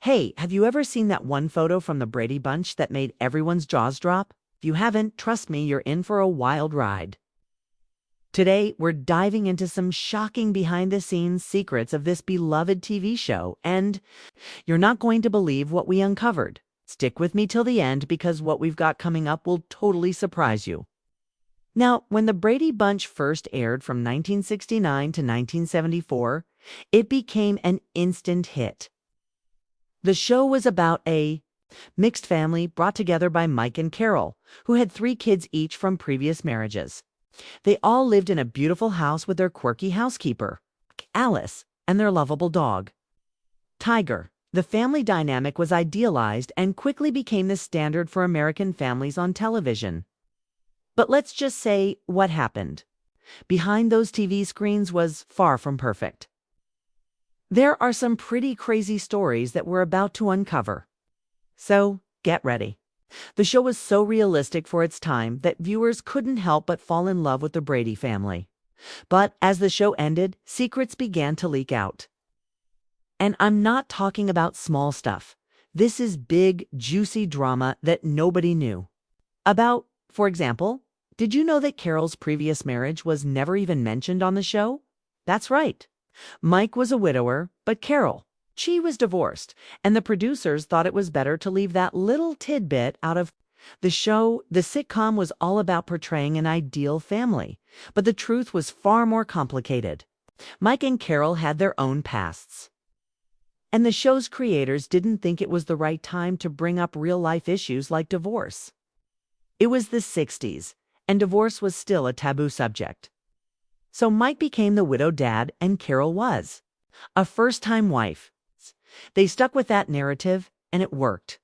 Hey, have you ever seen that one photo from the Brady Bunch that made everyone's jaws drop? If you haven't, trust me, you're in for a wild ride. Today, we're diving into some shocking behind-the-scenes secrets of this beloved TV show, and you're not going to believe what we uncovered. Stick with me till the end because what we've got coming up will totally surprise you. Now, when the Brady Bunch first aired from 1969 to 1974, it became an instant hit. The show was about a mixed family brought together by Mike and Carol, who had 3 kids each from previous marriages. They all lived in a beautiful house with their quirky housekeeper, Alice, and their lovable dog, Tiger. The family dynamic was idealized and quickly became the standard for American families on television. But let's just say what happened. Behind those TV screens was far from perfect. There are some pretty crazy stories that we're about to uncover. So, get ready. The show was so realistic for its time that viewers couldn't help but fall in love with the Brady family. But as the show ended, secrets began to leak out. And I'm not talking about small stuff. This is big, juicy drama that nobody knew about. For example, did you know that Carol's previous marriage was never even mentioned on the show? That's right. Mike was a widower, but Carol, she was divorced, and the producers thought it was better to leave that little tidbit out of the show. The sitcom was all about portraying an ideal family, but the truth was far more complicated. Mike and Carol had their own pasts, and the show's creators didn't think it was the right time to bring up real-life issues like divorce. It was the 60s, and divorce was still a taboo subject. So Mike became the widowed dad and Carol was a first-time wife. They stuck with that narrative, and it worked.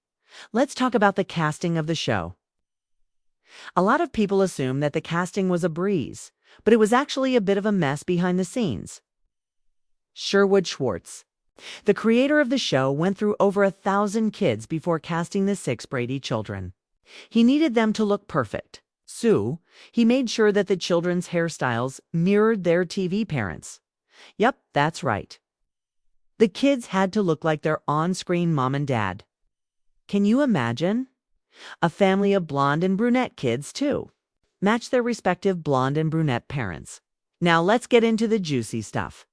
Let's talk about the casting of the show. A lot of people assume that the casting was a breeze, but it was actually a bit of a mess behind the scenes. Sherwood Schwartz, the creator of the show, went through over 1,000 kids before casting the 6 Brady children. He needed them to look perfect. So, he made sure that the children's hairstyles mirrored their TV parents. Yep, that's right. The kids had to look like their on-screen mom and dad. Can you imagine? A family of blonde and brunette kids, too. Match their respective blonde and brunette parents. Now let's get into the juicy stuff.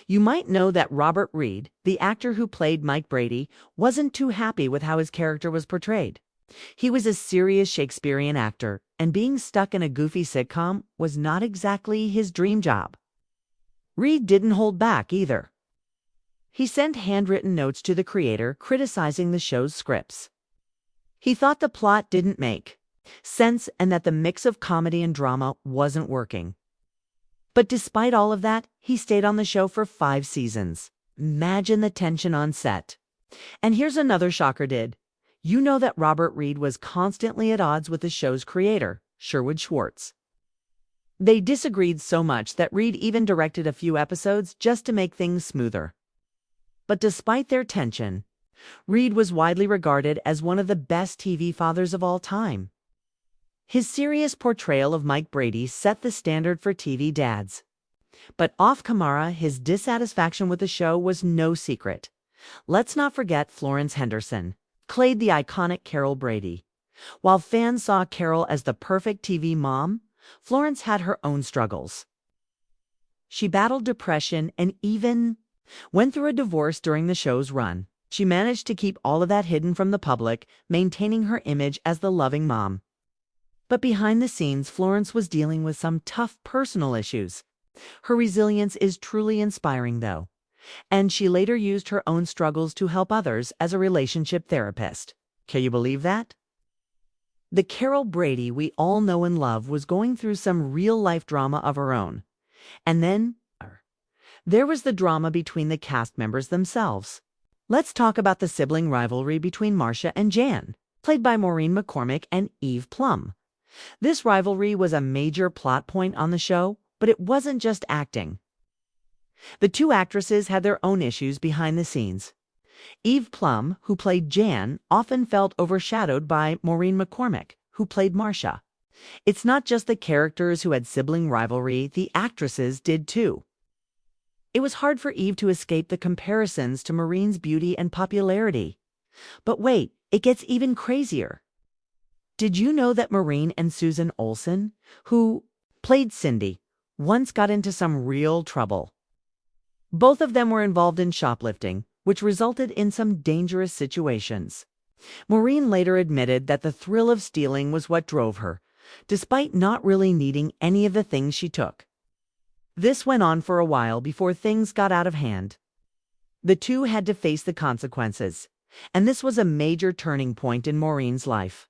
You might know that Robert Reed, the actor who played Mike Brady, wasn't too happy with how his character was portrayed. He was a serious Shakespearean actor, and being stuck in a goofy sitcom was not exactly his dream job. Reed didn't hold back either. He sent handwritten notes to the creator criticizing the show's scripts. He thought the plot didn't make sense and that the mix of comedy and drama wasn't working. But despite all of that, he stayed on the show for 5 seasons. Imagine the tension on set. And here's another shocker, you know that Robert Reed was constantly at odds with the show's creator, Sherwood Schwartz. They disagreed so much that Reed even directed a few episodes just to make things smoother. But despite their tension, Reed was widely regarded as one of the best TV fathers of all time. His serious portrayal of Mike Brady set the standard for TV dads. But off-camera, his dissatisfaction with the show was no secret. Let's not forget Florence Henderson, played the iconic Carol Brady. While fans saw Carol as the perfect TV mom, Florence had her own struggles. She battled depression and even went through a divorce during the show's run. She managed to keep all of that hidden from the public, maintaining her image as the loving mom. But behind the scenes, Florence was dealing with some tough personal issues. Her resilience is truly inspiring, though, and she later used her own struggles to help others as a relationship therapist. Can you believe that? The Carol Brady we all know and love was going through some real-life drama of her own. And then there was the drama between the cast members themselves. Let's talk about the sibling rivalry between Marcia and Jan, played by Maureen McCormick and Eve Plum. This rivalry was a major plot point on the show, but it wasn't just acting. The 2 actresses had their own issues behind the scenes. Eve Plum, who played Jan, often felt overshadowed by Maureen McCormick, who played Marcia. It's not just the characters who had sibling rivalry, the actresses did too. It was hard for Eve to escape the comparisons to Maureen's beauty and popularity. But wait, it gets even crazier. Did you know that Maureen and Susan Olsen, who played Cindy, once got into some real trouble? Both of them were involved in shoplifting, which resulted in some dangerous situations. Maureen later admitted that the thrill of stealing was what drove her, despite not really needing any of the things she took. This went on for a while before things got out of hand. The two had to face the consequences, and this was a major turning point in Maureen's life.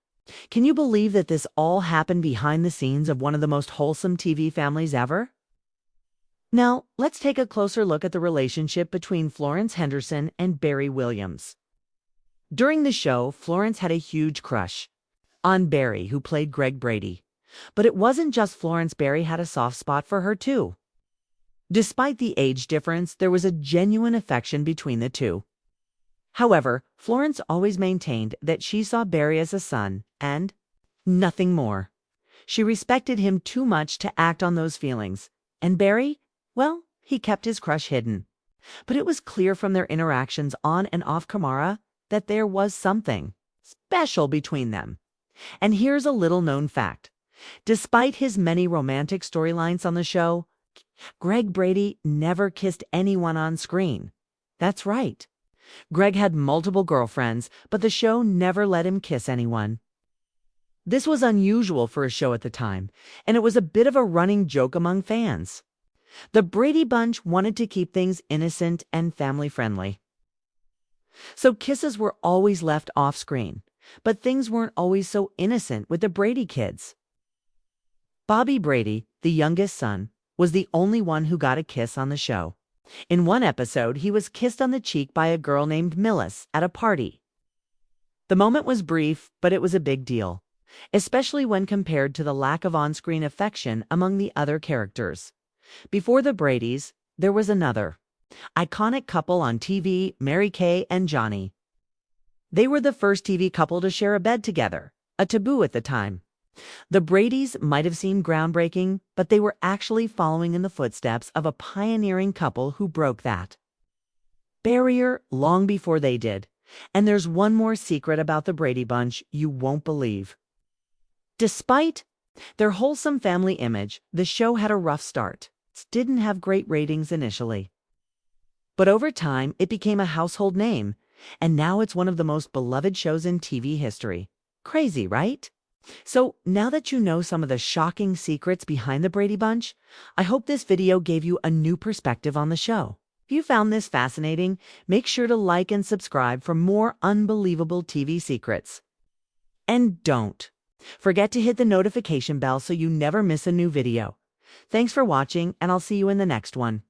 Can you believe that this all happened behind the scenes of one of the most wholesome TV families ever? Now, let's take a closer look at the relationship between Florence Henderson and Barry Williams. During the show, Florence had a huge crush on Barry, who played Greg Brady. But it wasn't just Florence. Barry had a soft spot for her too. Despite the age difference, there was a genuine affection between the two. However, Florence always maintained that she saw Barry as a son and nothing more. She respected him too much to act on those feelings. And Barry, well, he kept his crush hidden. But it was clear from their interactions on and off camera that there was something special between them. And here's a little-known fact. Despite his many romantic storylines on the show, Greg Brady never kissed anyone on screen. That's right. Greg had multiple girlfriends, but the show never let him kiss anyone. This was unusual for a show at the time, and it was a bit of a running joke among fans. The Brady Bunch wanted to keep things innocent and family-friendly. So kisses were always left off-screen, but things weren't always so innocent with the Brady kids. Bobby Brady, the youngest son, was the only one who got a kiss on the show. In one episode, he was kissed on the cheek by a girl named Millis at a party. The moment was brief, but it was a big deal, especially when compared to the lack of on-screen affection among the other characters. Before the Bradys, there was another iconic couple on TV, Mary Kay and Johnny. They were the first TV couple to share a bed together, a taboo at the time. The Bradys might have seemed groundbreaking, but they were actually following in the footsteps of a pioneering couple who broke that barrier long before they did. And there's one more secret about the Brady Bunch you won't believe. Despite their wholesome family image, the show had a rough start. It didn't have great ratings initially. But over time, it became a household name, and now it's one of the most beloved shows in TV history. Crazy, right? So now that you know some of the shocking secrets behind the Brady Bunch, I hope this video gave you a new perspective on the show. If you found this fascinating, make sure to like and subscribe for more unbelievable TV secrets. And don't forget to hit the notification bell so you never miss a new video. Thanks for watching, and I'll see you in the next one.